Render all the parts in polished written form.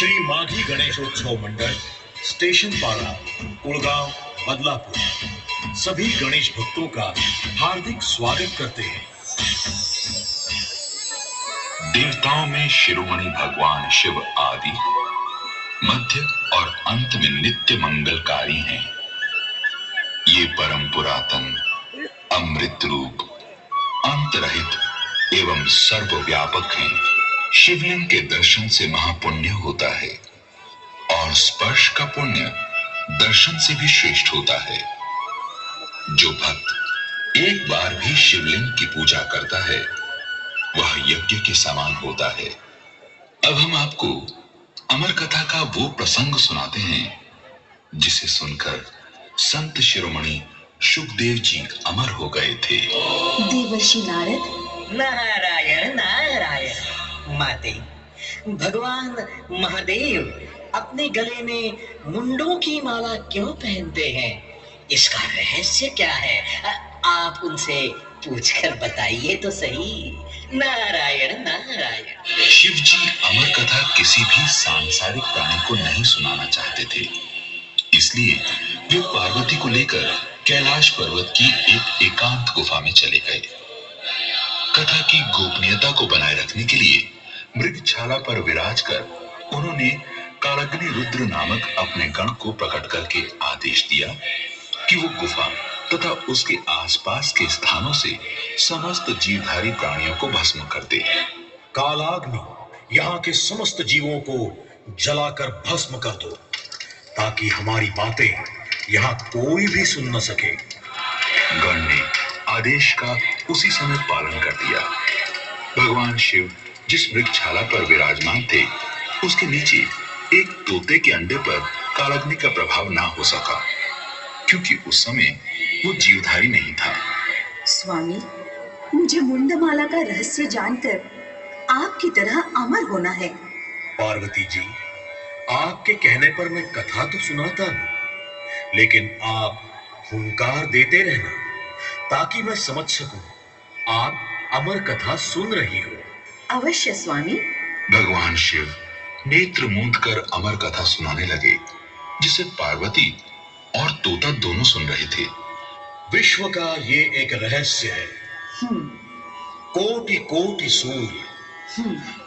श्री माघी गणेशोत्सव मंडल, station पाड़ा, कुलगांव, बदलापुर सभी गणेश भक्तों का हार्दिक स्वागत करते हैं। देवताओं में शिरोमणि भगवान शिव आदि, मध्य और अंत में नित्य मंगलकारी हैं। ये परम पुरातन, अमृत रूप, अंतरहित एवं सर्वव्यापक हैं। शिवलिंग के दर्शन से महापुण्य होता है और स्पर्श का पुण्य दर्शन से भी श्रेष्ठ होता है। जो भक्त एक बार भी शिवलिंग की पूजा करता है वह यज्ञ के समान होता है। अब हम आपको अमर कथा का वो प्रसंग सुनाते हैं जिसे सुनकर संत शिरोमणि शुकदेव जी अमर हो गए थे। देवर्षि नारद, नारायण नारायण। माते, भगवान महादेव अपने गले में मुंडों की माला क्यों पहनते हैं? इसका रहस्य क्या है? आप उनसे पूछकर बताइए तो सही। नारायण नारायण। शिव जी अमर कथा किसी भी सांसारिक प्राणी को नहीं सुनाना चाहते थे, इसलिए वे पार्वती को लेकर कैलाश पर्वत की एक एकांत गुफा में चले गए। कथा की गोपनीयता को बनाए रखने के लिए मृगछाला पर विराज कर उन्होंने कालाग्नि रुद्र नामक अपने गण को प्रकट करके आदेश दिया कि वो गुफा तथा उसके आसपास के स्थानों से समस्त जीवधारी प्राणियों को भस्म कर दे। कालाग्नि यहाँ के समस्त जीवों को जलाकर भस्म कर दो, ताकि हमारी बातें यहाँ कोई भी सुन न सके। गण ने आदेश का उसी समय पालन कर दिया। भगवान शिव जिस मृगछाला पर विराजमान थे उसके नीचे एक तोते के अंडे पर कालाग्नि का प्रभाव ना हो सका, क्योंकि उस समय वो जीवधारी नहीं था। स्वामी, मुझे मुंडमाला का रहस्य जानकर आपकी तरह अमर होना है। पार्वती जी, आपके कहने पर मैं कथा तो सुनाता हूँ, लेकिन आप हुंकार देते रहना ताकि मैं समझ सकूं आप अमर कथा सुन रही हो। अवश्य स्वामी। भगवान शिव नेत्र मूंद कर अमर कथा सुनाने लगे, जिसे पार्वती और तोता दोनों सुन रहे थे। विश्व का ये एक रहस्य है। कोटि कोटि सूर्य,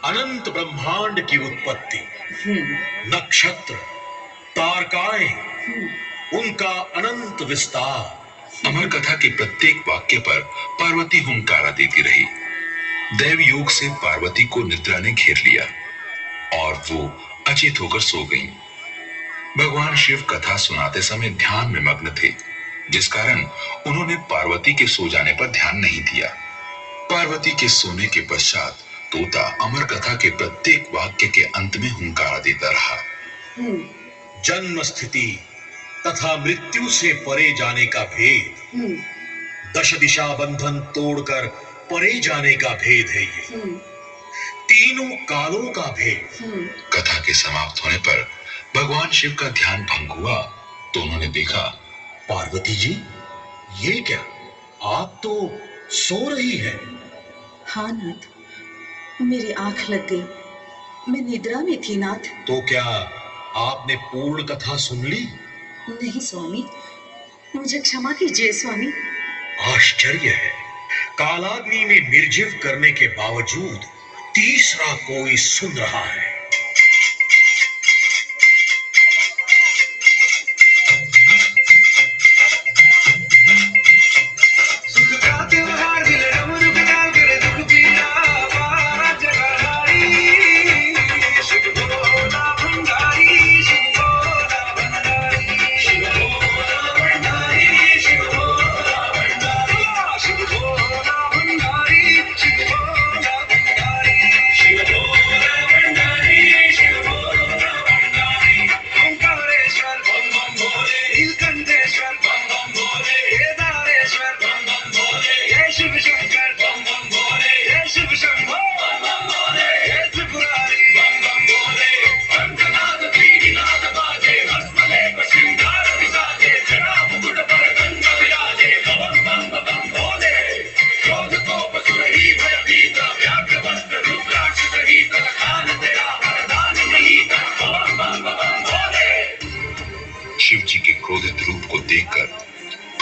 अनंत ब्रह्मांड की उत्पत्ति, नक्षत्र, तारकाएं, उनका अनंत विस्तार। अमर कथा के प्रत्येक वाक्य पर पार्वती हुंकारा देती रही। दैव योग से पार्वती को निद्रा ने घेर लिया और वो अचेत होकर सो गईं। भगवान शिव कथा सुनाते समय ध्यान में मग्न थे, जिस कारण उन्होंने पार्वती के सो जाने पर ध्यान नहीं दिया। पार्वती के सोने के पश्चात तोता अमर कथा के प्रत्येक वाक्य के अंत में हुंकारा देता रहा। जन्म, स्थिति तथा मृत्यु से परे जाने का भेद, दश दिशा बंधन तोड़कर परे जाने का भेद है ये। तीनों कालों का भेद। कथा के समाप्त होने पर भगवान शिव का ध्यान भंग हुआ तो उन्होंने देखा, पार्वती जी, ये क्या? आप तो सो रही हैं। हाँ नाथ, मेरी आंख लग गई, मैं निद्रा में थी नाथ। तो क्या आपने पूर्ण कथा सुन ली? नहीं स्वामी, मुझे क्षमा कीजिए स्वामी। आश्चर्य है, कालाग्नि में निर्जीव करने के बावजूद तीसरा कोई सुन रहा है।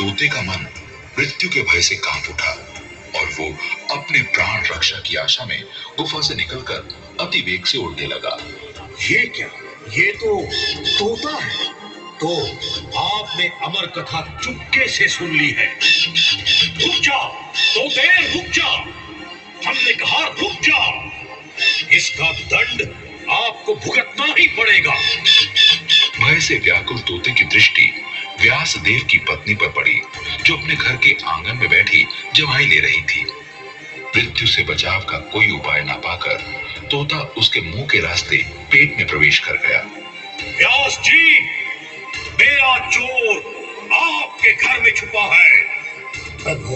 तोते का मन मृत्यु के भय से कांप उठा और वो अपने प्राण रक्षा की आशा में गुफा से निकलकर अति वेग से उड़ने लगा। ये क्या? ये तो तोता है। तो आपने अमर कथा चुपके से सुन ली है। रुक जा तोते, रुक जा। हमने कहा रुक जा। इसका दंड आपको भुगतना ही पड़ेगा। भय से व्याकुल तोते की दृष्टि व्यास देव की पत्नी पर पड़ी, जो अपने घर के आंगन में बैठी जमाई ले रही थी। मृत्यु से बचाव का कोई उपाय न पाकर तोता उसके मुंह के रास्ते पेट में प्रवेश कर गया। व्यास जी, मेरा चोर आपके घर में छुपा है। प्रभु,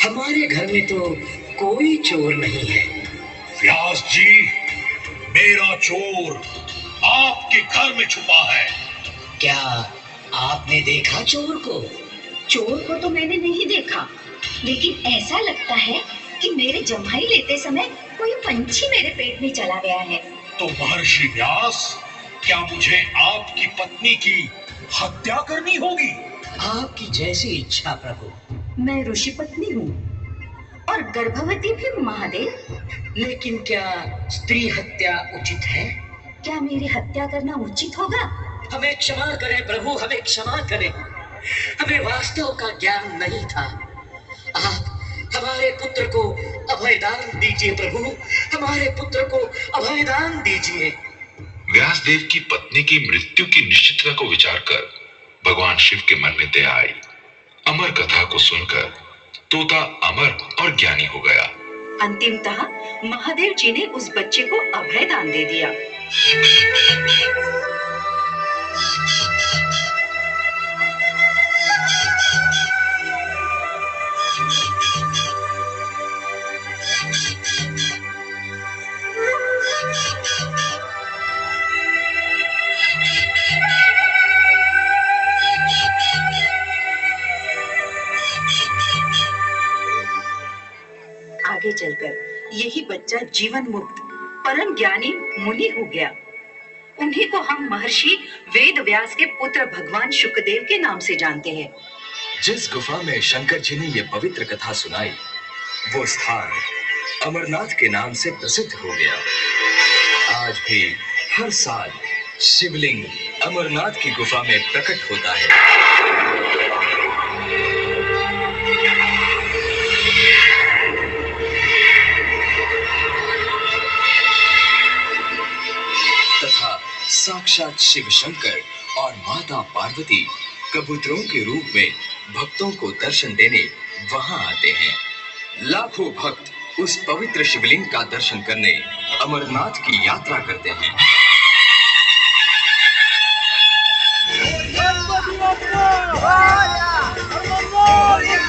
हमारे घर में तो कोई चोर नहीं है। व्यास जी, मेरा चोर आपके घर में छुपा है। क्या आपने देखा चोर को? चोर को तो मैंने नहीं देखा, लेकिन ऐसा लगता है कि मेरे जम्हाई लेते समय कोई पंछी मेरे पेट में चला गया है। तो महर्षि व्यास, क्या मुझे आपकी पत्नी की हत्या करनी होगी? आपकी जैसी इच्छा प्रभु। मैं ऋषि पत्नी हूँ और गर्भवती भी हूँ महादेव। लेकिन क्या स्त्री हत्या उचित है? क्या मेरी हत्या करना उचित होगा? हमें क्षमा करें प्रभु, हमें क्षमा करें। हमें वास्तव का ज्ञान नहीं था। आप हमारे पुत्र को अभयदान दीजिए प्रभु, हमारे पुत्र को अभयदान दीजिए। व्यासदेव की पत्नी की मृत्यु की निश्चितता को विचार कर भगवान शिव के मन में दया आई। अमर कथा को सुनकर तोता अमर और ज्ञानी हो गया। अंतिमतः महादेव जी ने उस बच्चे को अभय दान दे दिया। आगे चलकर यही बच्चा जीवन मुक्त परम ज्ञानी मुनि हो गया। उन्हीं को हम महर्षि वेद व्यास के पुत्र भगवान शुकदेव के नाम से जानते हैं। जिस गुफा में शंकर जी ने यह पवित्र कथा सुनाई, वो स्थान अमरनाथ के नाम से प्रसिद्ध हो गया। आज भी हर साल शिवलिंग अमरनाथ की गुफा में प्रकट होता है। तथा साक्षात शिव शंकर और माता पार्वती कबूतरों के रूप में भक्तों को दर्शन देने वहां आते हैं। लाखों भक्त उस पवित्र शिवलिंग का दर्शन करने अमरनाथ की यात्रा करते हैं। Oh, yeah.